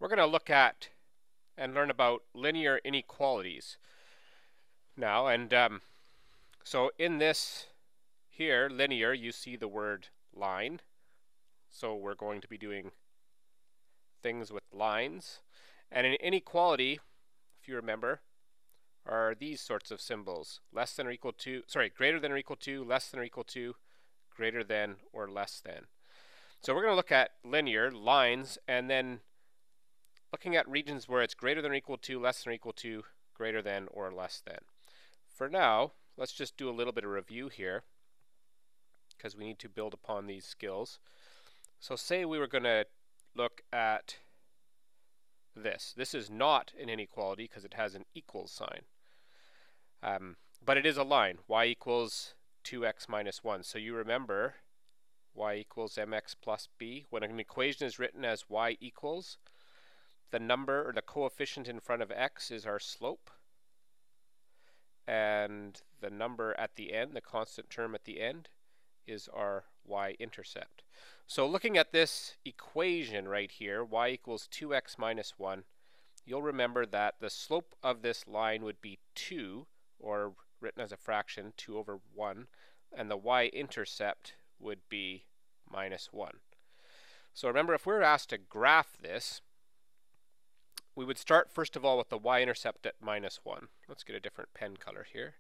We're going to look at and learn about linear inequalities now. And so in this here, linear, you see the word line. So we're going to be doing things with lines. And an inequality, if you remember, are these sorts of symbols. Less than or equal to, greater than or equal to, less than or equal to, greater than or less than. So we're going to look at linear lines and then looking at regions where it's greater than or equal to, less than or equal to, greater than or less than. For now, let's just do a little bit of review here because we need to build upon these skills. So say we were going to look at this. This is not an inequality because it has an equals sign. But it is a line, y equals 2x minus 1. So you remember y equals mx plus b. When an equation is written as y equals, the number or the coefficient in front of x is our slope, and the number at the end, the constant term at the end, is our y-intercept. So looking at this equation right here, y equals 2x minus 1, you'll remember that the slope of this line would be 2, or written as a fraction, 2 over 1, and the y-intercept would be minus 1. So remember, if we were asked to graph this, we would start first of all with the y-intercept at minus 1. Let's get a different pen color here.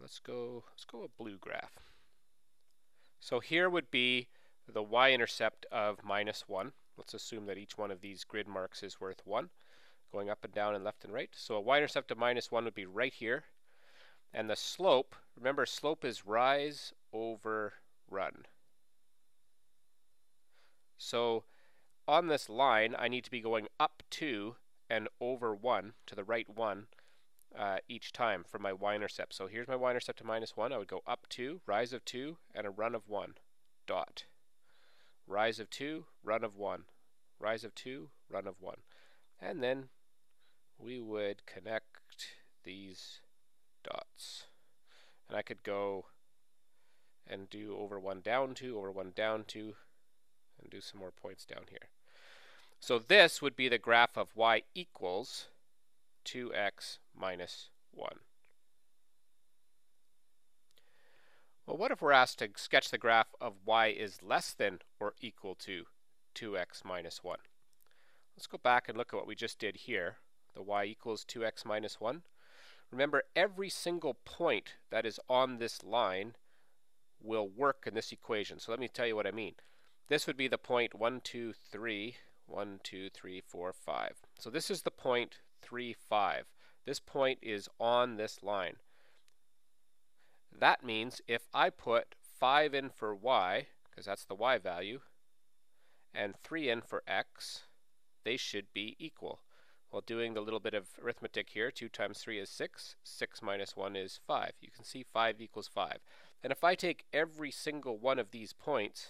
Let's go a blue graph. So here would be the y-intercept of minus 1. Let's assume that each one of these grid marks is worth 1, going up and down and left and right. So a y-intercept of minus 1 would be right here. And the slope, remember, slope is rise over run. So on this line, I need to be going up 2 and over 1, to the right 1, each time for my y-intercept. So here's my y-intercept to minus 1. I would go up 2, rise of 2, and a run of 1, dot. Rise of 2, run of 1. Rise of 2, run of 1. And then we would connect these dots. And I could go and do over 1 down 2, over 1 down 2, and do some more points down here. So this would be the graph of y equals 2x minus 1. Well, what if we're asked to sketch the graph of y is less than or equal to 2x minus 1? Let's go back and look at what we just did here. The y equals 2x minus 1. Remember, every single point that is on this line will work in this equation. So let me tell you what I mean. This would be the point 1, 2, 3, 1, 2, 3, 4, 5. So this is the point 3, 5. This point is on this line. That means if I put 5 in for y, because that's the y value, and 3 in for x, they should be equal. Well, doing the little bit of arithmetic here, 2 times 3 is 6, 6 minus 1 is 5. You can see 5 equals 5. And if I take every single one of these points,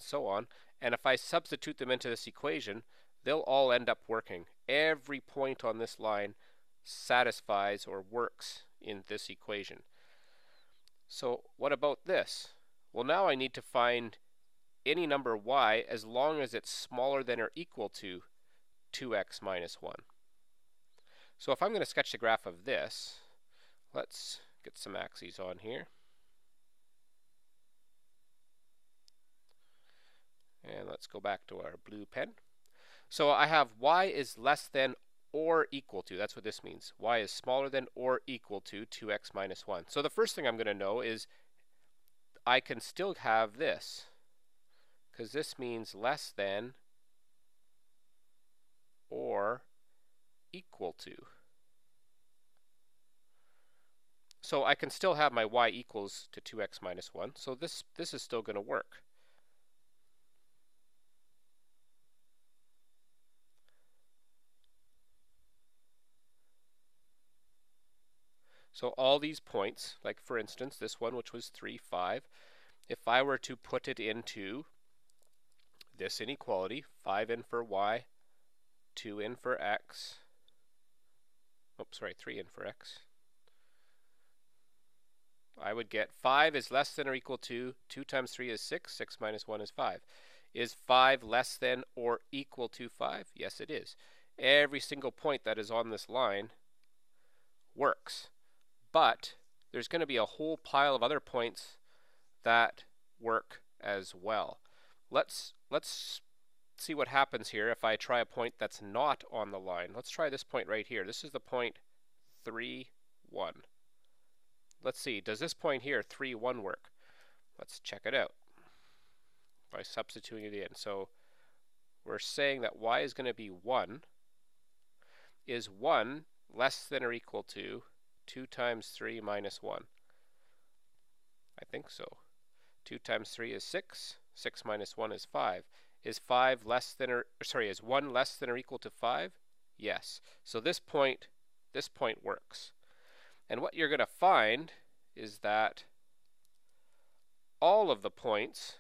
so on, and if I substitute them into this equation, they'll all end up working. Every point on this line satisfies or works in this equation. So what about this? Well, now I need to find any number y as long as it's smaller than or equal to 2x minus 1. So if I'm going to sketch the graph of this, let's get some axes on here. And let's go back to our blue pen. So I have y is less than or equal to, that's what this means. Y is smaller than or equal to 2x minus 1. So the first thing I'm going to know is I can still have this, because this means less than or equal to. So I can still have my y equals to 2x minus 1. So this is still going to work. So all these points, like for instance this one, which was 3, 5, if I were to put it into this inequality, 5 in for y, 2 in for x, 3 in for x, I would get 5 is less than or equal to 2 times 3 is 6, 6 minus 1 is 5. Is 5 less than or equal to 5? Yes, it is. Every single point that is on this line works. But there's going to be a whole pile of other points that work as well. Let's see what happens here if I try a point that's not on the line. Let's try this point right here. This is the point 3, 1. Let's see, does this point here, 3, 1, work? Let's check it out by substituting it in. So we're saying that y is going to be 1. Is 1 less than or equal to 2 times 3 minus 1? I think so. 2 times 3 is 6. 6 minus 1 is 5. Is 5 less than is 1 less than or equal to 5? Yes. So this point works. And what you're going to find is that all of the points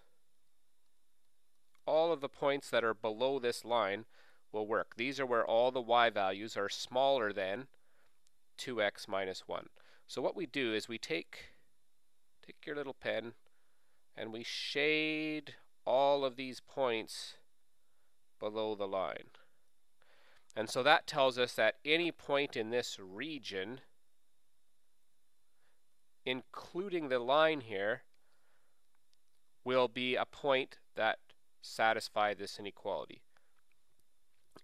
that are below this line will work. These are where all the y values are smaller than 2x minus 1. So what we do is we take your little pen and we shade all of these points below the line. And so that tells us that any point in this region, including the line here, will be a point that satisfies this inequality.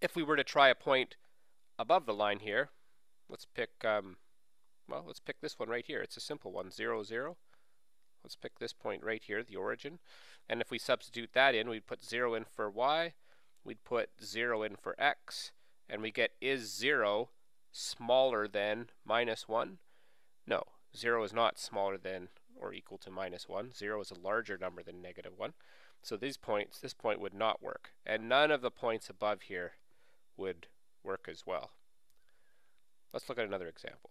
If we were to try a point above the line here, let's pick this one right here. It's a simple one, 0, 0. Let's pick this point right here, the origin. And if we substitute that in, we'd put 0 in for y, we'd put 0 in for x, and we get, is 0 smaller than minus 1? No, 0 is not smaller than or equal to minus 1. 0 is a larger number than negative 1. So this point would not work. And none of the points above here would work as well. Let's look at another example.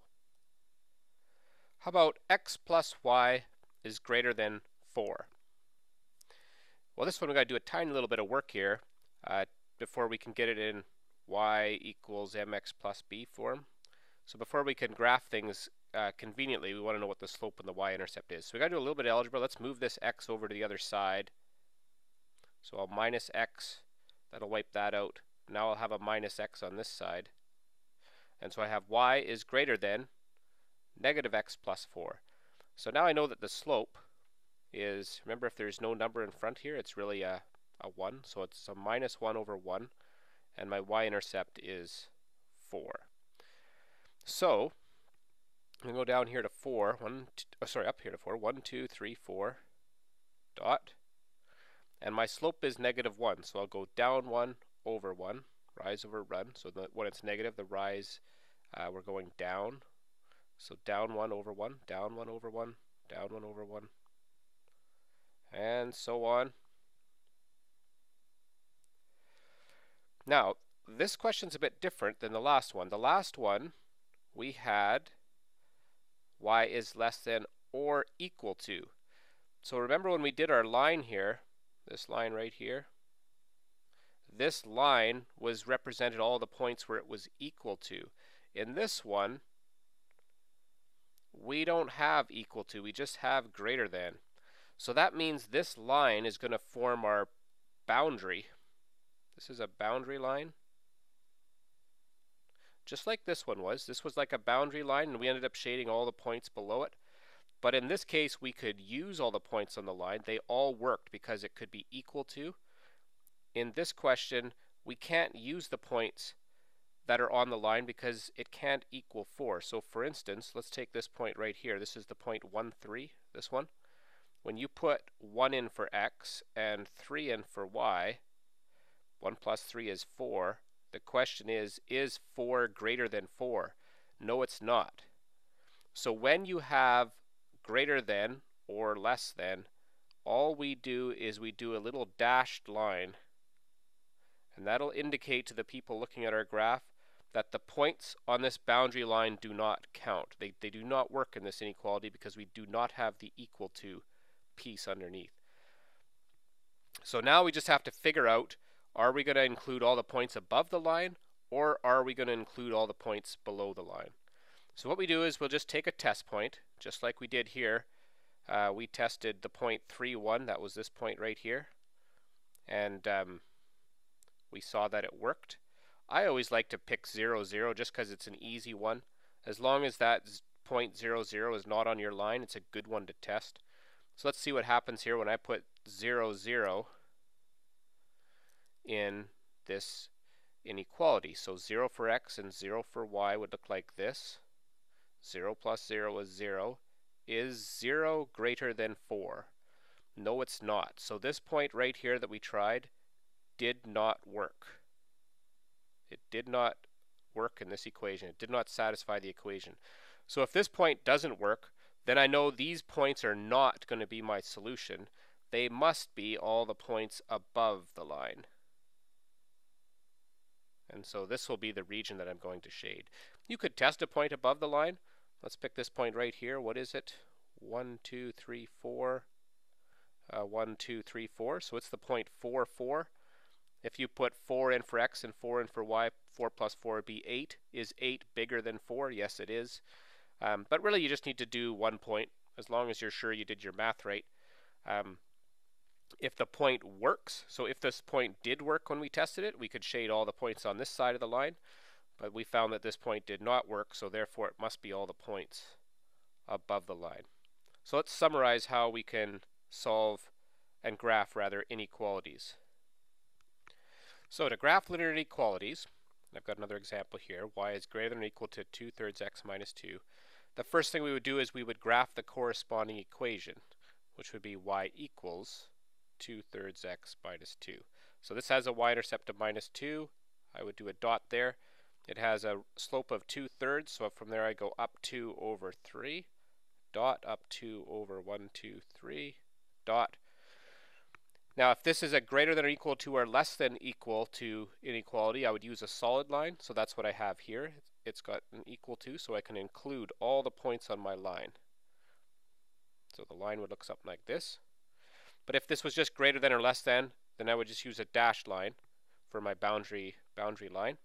How about x plus y is greater than 4? Well, this one we've got to do a tiny little bit of work here before we can get it in y equals mx plus b form. So before we can graph things conveniently, we want to know what the slope and the y-intercept is. So we've got to do a little bit of algebra. Let's move this x over to the other side. So I'll minus x. That'll wipe that out. Now I'll have a minus x on this side. And so I have y is greater than negative x plus 4. So now I know that the slope is, remember if there's no number in front here, it's really a 1. So it's a minus 1 over 1. And my y-intercept is 4. So I'm going to go down here to 4. Up here to 4. 1, 2, 3, 4. Dot. And my slope is negative 1. So I'll go down 1 over 1. Rise over run. So when it's negative, the rise, we're going down. So down 1 over 1, down 1 over 1, down 1 over 1, and so on. Now, this question's a bit different than the last one. The last one, we had y is less than or equal to. So remember when we did our line here, this line right here, this line was represented all the points where it was equal to. In this one, we don't have equal to, we just have greater than. So that means this line is going to form our boundary. This is a boundary line. Just like this one was. This was like a boundary line and we ended up shading all the points below it. But in this case we could use all the points on the line. They all worked because it could be equal to. In this question we can't use the points that are on the line because it can't equal 4. So for instance, let's take this point right here. This is the point 1, 3, this one. When you put 1 in for x and 3 in for y, 1 plus 3 is 4. The question is 4 greater than 4? No, it's not. So when you have greater than or less than, all we do is we do a little dashed line. And that'll indicate to the people looking at our graph that the points on this boundary line do not count. They do not work in this inequality because we do not have the equal to piece underneath. So now we just have to figure out, are we going to include all the points above the line or are we going to include all the points below the line? So what we do is we'll just take a test point, just like we did here. We tested the point 3, 1, that was this point right here. and we saw that it worked. I always like to pick 0, 0 just because it's an easy one. As long as that point 0, 0 is not on your line, it's a good one to test. So let's see what happens here when I put 0, 0 in this inequality. So 0 for x and 0 for y would look like this. 0 plus 0 is 0. Is 0 greater than 4? No, it's not. So this point right here that we tried did not work. It did not work in this equation. It did not satisfy the equation. So if this point doesn't work, then I know these points are not going to be my solution. They must be all the points above the line. And so this will be the region that I'm going to shade. You could test a point above the line. Let's pick this point right here. What is it? 1, 2, 3, 4. 1, 2, 3, 4. So it's the point 4, 4. If you put 4 in for x and 4 in for y, 4 plus 4 would be 8. Is 8 bigger than 4? Yes, it is. But really, you just need to do 1 point, as long as you're sure you did your math right. If the point works, so if this point did work when we tested it, we could shade all the points on this side of the line. But we found that this point did not work, so therefore it must be all the points above the line. So let's summarize how we can solve and graph, rather, inequalities. So to graph linear inequalities, I've got another example here. Y is greater than or equal to 2/3 x minus 2. The first thing we would do is we would graph the corresponding equation, which would be y equals 2/3 x minus 2. So this has a y-intercept of minus 2. I would do a dot there. It has a slope of 2/3, so from there I go up 2 over 3, dot, up 2 over 1, 2, 3, dot. Now if this is a greater than or equal to or less than equal to inequality, I would use a solid line, so that's what I have here. It's got an equal to, so I can include all the points on my line. So the line would look something like this. But if this was just greater than or less than, then I would just use a dashed line for my boundary line.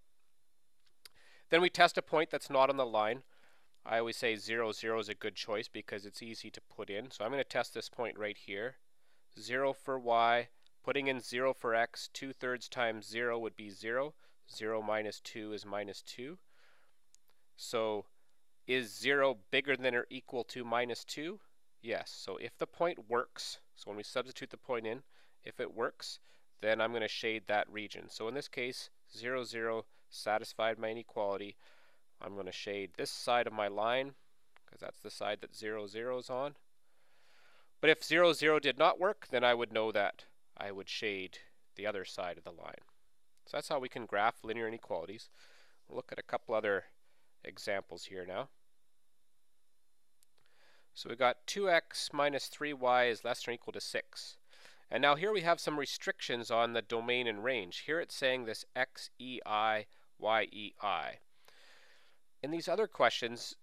Then we test a point that's not on the line. I always say 0, 0 is a good choice because it's easy to put in. So I'm going to test this point right here. 0 for y, putting in 0 for x, 2/3 times 0 would be 0. 0 minus 2 is minus 2. So is 0 bigger than or equal to minus 2? Yes. So if the point works, so when we substitute the point in, if it works, then I'm going to shade that region. So in this case, 0, 0 satisfied my inequality. I'm going to shade this side of my line because that's the side that 0, 0 is on. But if 0, 0 did not work, then I would know that I would shade the other side of the line. So that's how we can graph linear inequalities. We'll look at a couple other examples here now. So we got 2x minus 3y is less than or equal to 6. And now here we have some restrictions on the domain and range. Here it's saying this xei, yei. In these other questions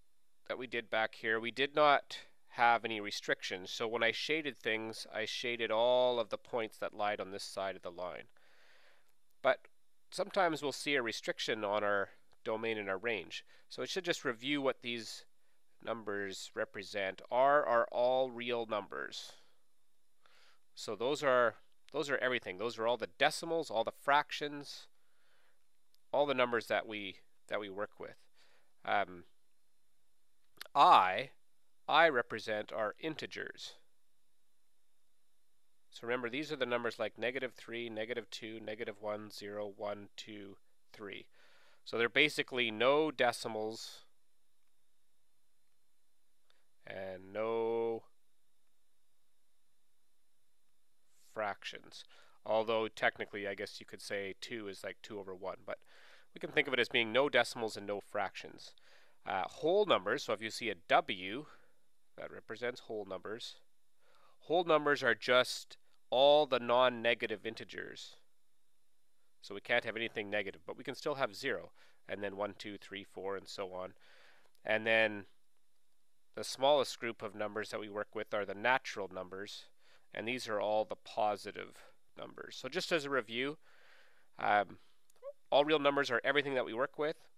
that we did back here, we did not have any restrictions. So when I shaded things, I shaded all of the points that lied on this side of the line. But sometimes we'll see a restriction on our domain and our range. So it should just review what these numbers represent. R are all real numbers. So those are everything. Those are all the decimals, all the fractions, all the numbers that we work with. I represent our integers. So remember, these are the numbers like -3, -2, -1, 0, 1, 2, 3. So they're basically no decimals and no fractions. Although technically, I guess you could say 2 is like 2 over 1, but we can think of it as being no decimals and no fractions. Whole numbers, so if you see a W, that represents whole numbers. Whole numbers are just all the non-negative integers. So we can't have anything negative, but we can still have 0, and then 1, 2, 3, 4, and so on. And then the smallest group of numbers that we work with are the natural numbers, and these are all the positive numbers. So just as a review, all real numbers are everything that we work with.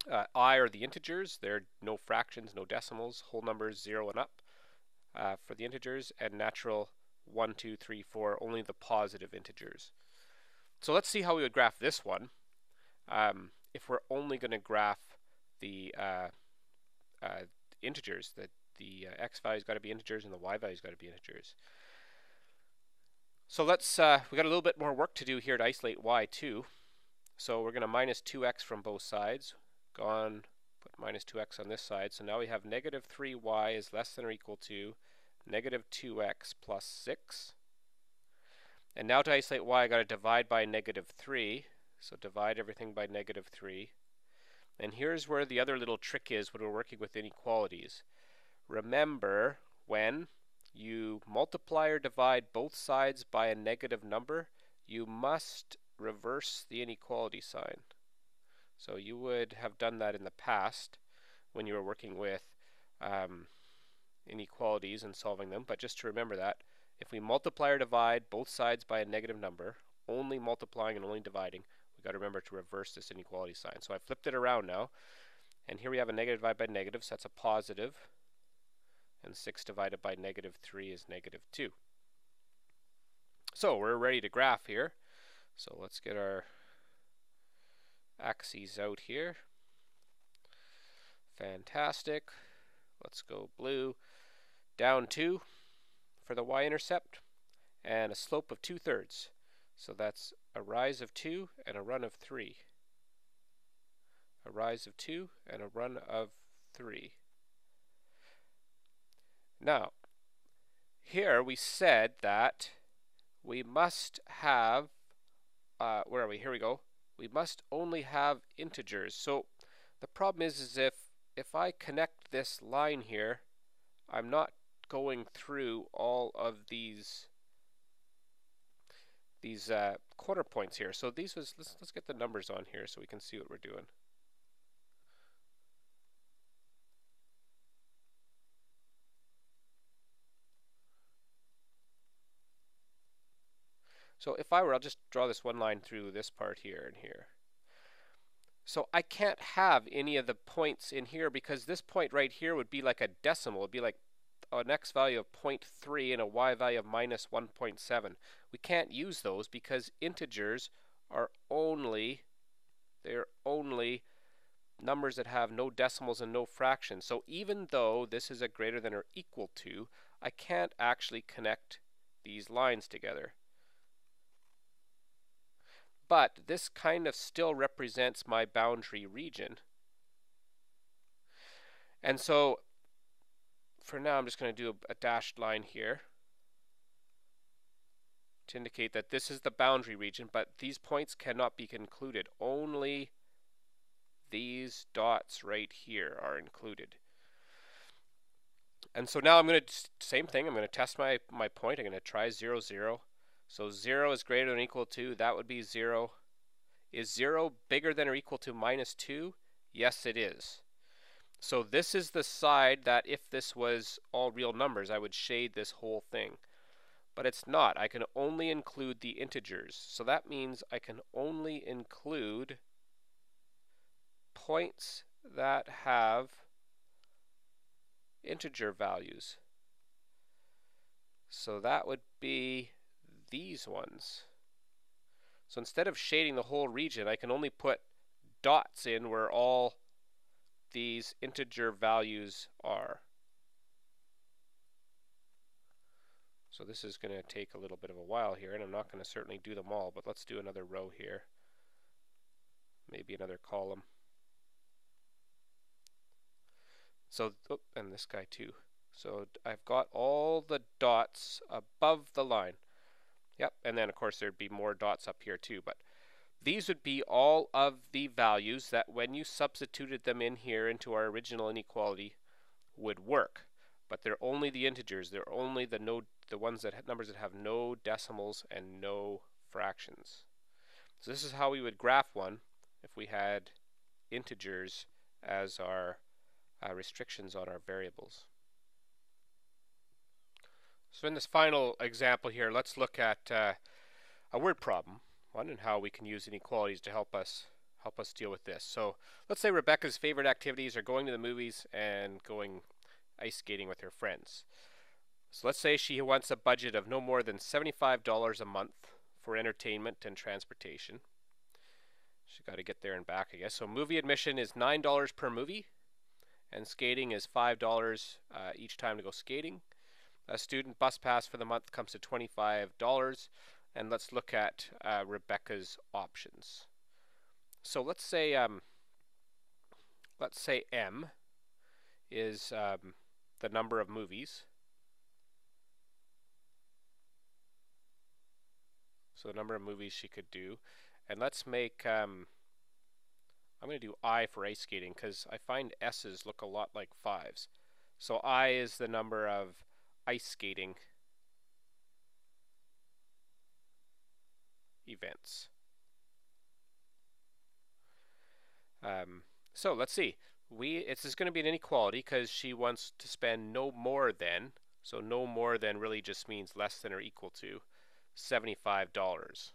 I are the integers. There are no fractions, no decimals. Whole numbers, 0 and up for the integers, and natural 1, 2, 3, 4, only the positive integers. So let's see how we would graph this one if we're only going to graph the integers, that the x value's got to be integers and the y value's got to be integers. So let's, we got a little bit more work to do here to isolate y too. So we're going to minus 2x from both sides. Go on, put minus 2x on this side. So now we have negative 3y is less than or equal to negative 2x plus 6. And now to isolate y, I got to divide by negative 3. So divide everything by negative 3. And here's where the other little trick is when we're working with inequalities. Remember, when you multiply or divide both sides by a negative number, you must reverse the inequality sign. So you would have done that in the past when you were working with inequalities and solving them. But just to remember that, if we multiply or divide both sides by a negative number, only multiplying and only dividing, we've got to remember to reverse this inequality sign. So I flipped it around now, and here we have a negative divided by negative, so that's a positive, and 6 divided by negative 3 is negative 2. So we're ready to graph here. So let's get our axes out here. Fantastic. Let's go blue. Down 2 for the y-intercept, and a slope of 2/3. So that's a rise of 2 and a run of 3. A rise of 2 and a run of 3. Now, here we said that we must have, where are we? Here we go. We must only have integers. So the problem is if I connect this line here, I'm not going through all of these corner points here. So these was, let's get the numbers on here so we can see what we're doing. So if I were, I'll just draw this one line through this part here and here. So I can't have any of the points in here because this point right here would be like a decimal. It would be like an x value of 0.3 and a y value of minus 1.7. We can't use those because integers are only numbers that have no decimals and no fractions. So even though this is a greater than or equal to, I can't actually connect these lines together. But this kind of still represents my boundary region. And so for now, I'm just going to do a dashed line here to indicate that this is the boundary region, but these points cannot be included. Only these dots right here are included. And so now I'm going to, same thing, I'm going to test my point. I'm going to try 0, 0. So 0 is greater than or equal to, that would be 0. Is 0 bigger than or equal to minus 2? Yes, it is. So this is the side that if this was all real numbers, I would shade this whole thing. But it's not. I can only include the integers. So that means I can only include points that have integer values. So that would be these ones. So instead of shading the whole region, I can only put dots in where all these integer values are. So this is going to take a little bit of a while here, and I'm not going to certainly do them all, but let's do another row here. Maybe another column. So, oh, and this guy too. So I've got all the dots above the line. Yep, and then of course there'd be more dots up here too, but these would be all of the values that when you substituted them in here into our original inequality would work. But they're only the integers. They're only the ones that numbers that have no decimals and no fractions. So this is how we would graph one if we had integers as our restrictions on our variables. So in this final example here, let's look at a word problem one and how we can use inequalities to help us deal with this. So let's say Rebecca's favorite activities are going to the movies and going ice skating with her friends. So let's say she wants a budget of no more than $75 a month for entertainment and transportation. She's got to get there and back, I guess. So movie admission is $9 per movie, and skating is $5 each time to go skating. A student bus pass for the month comes to $25, and let's look at Rebecca's options. So let's say M is the number of movies. So the number of movies she could do, and let's make I'm going to do I for ice skating because I find S's look a lot like 5s. So I is the number of ice skating events. So let's see. This is going to be an inequality because she wants to spend no more than, so no more than really just means less than or equal to $75.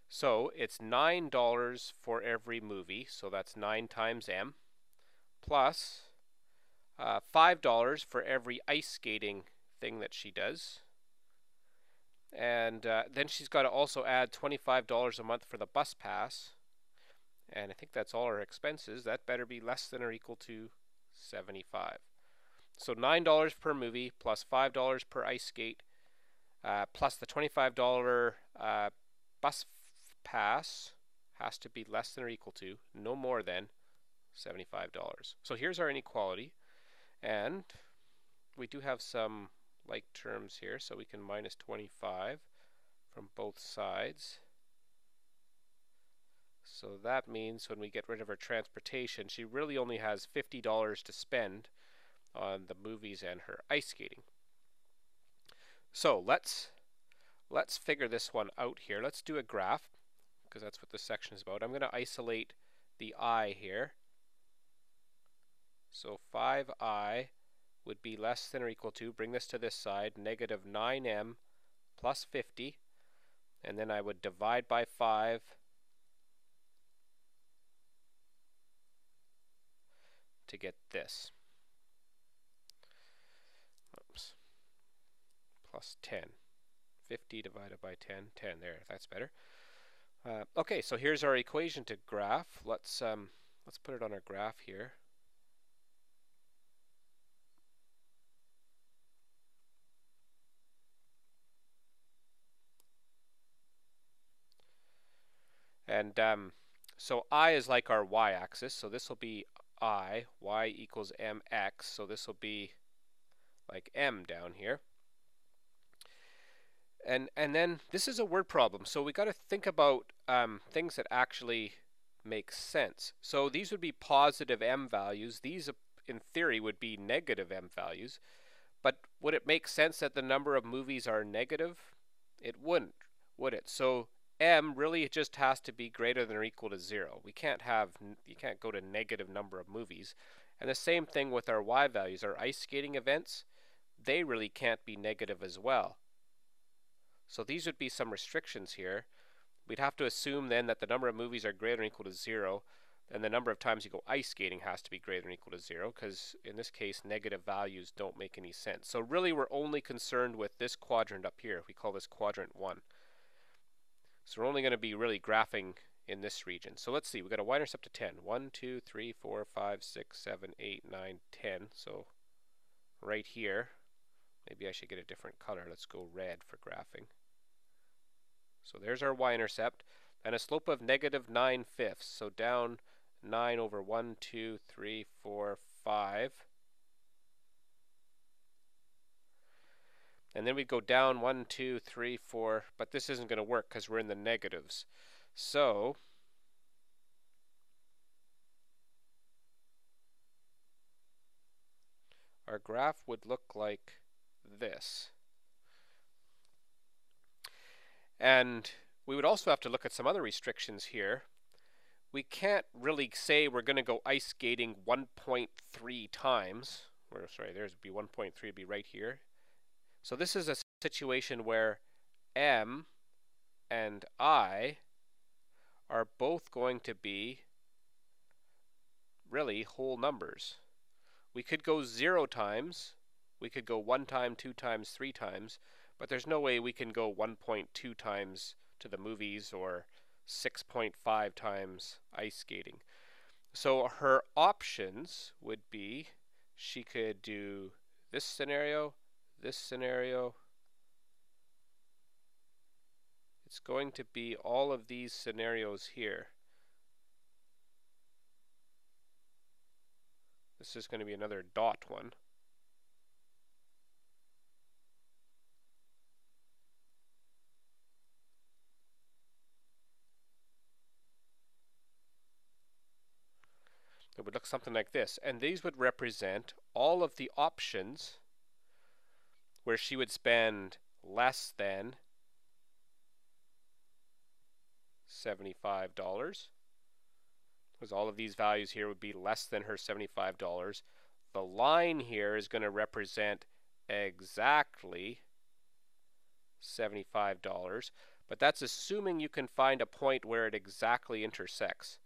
So it's $9 for every movie, so that's 9 times M, plus $5 for every ice skating thing that she does. And then she's got to also add $25 a month for the bus pass. And I think that's all her expenses. That better be less than or equal to 75. So $9 per movie plus $5 per ice skate plus the $25 bus pass has to be less than or equal to, no more than, $75. So here's our inequality. And we do have some like terms here, so we can minus 25 from both sides. So that means when we get rid of her transportation, she really only has $50 to spend on the movies and her ice skating. So let's figure this one out here. Let's do a graph, because that's what this section is about. I'm going to isolate the I here. So 5I would be less than or equal to, bring this to this side, negative 9M plus 50, and then I would divide by 5 to get this. Oops. Plus 10. 50 divided by 10, 10. There, that's better. Okay, so here's our equation to graph. Let's put it on our graph here. And so I is like our y-axis, so this will be I, y equals mx, so this will be like m down here. And then this is a word problem, so we got to think about things that actually make sense. So these would be positive m values. These, in theory, would be negative m values. But would it make sense that the number of movies are negative? It wouldn't, would it? So m really just has to be greater than or equal to 0. You can't go to negative number of movies. And the same thing with our y values. Our ice skating events, they really can't be negative as well. So these would be some restrictions here. We'd have to assume then that the number of movies are greater than or equal to 0, and the number of times you go ice skating has to be greater than or equal to 0, because in this case negative values don't make any sense. So really we're only concerned with this quadrant up here. We call this quadrant 1. So we're only going to be really graphing in this region. So let's see, we've got a y-intercept of 10. 1, 2, 3, 4, 5, 6, 7, 8, 9, 10. So right here, maybe I should get a different color. Let's go red for graphing. So there's our y-intercept, and a slope of negative 9/5. So down 9 over 1, 2, 3, 4, 5. And then we go down 1, 2, 3, 4, but this isn't going to work because we're in the negatives. So our graph would look like this. And we would also have to look at some other restrictions here. We can't really say we're going to go ice skating 1.3 times. Or, sorry, there's be 1.3 would be right here. So this is a situation where m and I are both going to be really whole numbers. We could go 0 times We could go 1 time, 2 times, 3 times, but there's no way we can go 1.2 times to the movies or 6.5 times ice skating. So her options would be she could do this scenario, this scenario. It's going to be all of these scenarios here. This is going to be another dot one. It would look something like this. And these would represent all of the options where she would spend less than $75. Because all of these values here would be less than her $75. The line here is going to represent exactly $75, but that's assuming you can find a point where it exactly intersects.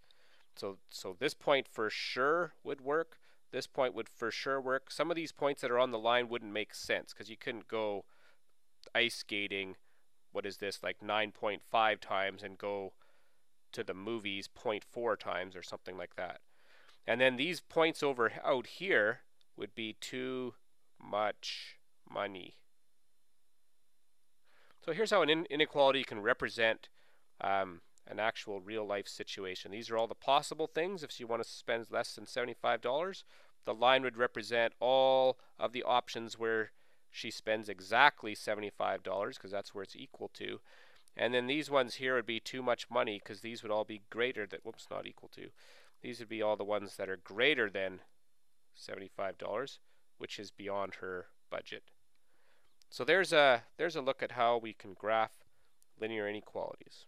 So this point for sure would work. This point would for sure work. Some of these points that are on the line wouldn't make sense because you couldn't go ice skating, what is this, like 9.5 times and go to the movies 0.4 times or something like that. And then these points over out here would be too much money. So here's how an inequality can represent an actual real life situation. These are all the possible things. If you want to spend less than $75, the line would represent all of the options where she spends exactly $75 because that's where it's equal to. And then these ones here would be too much money because these would all be greater than, whoops, not equal to. These would be all the ones that are greater than $75, which is beyond her budget. So there's a look at how we can graph linear inequalities.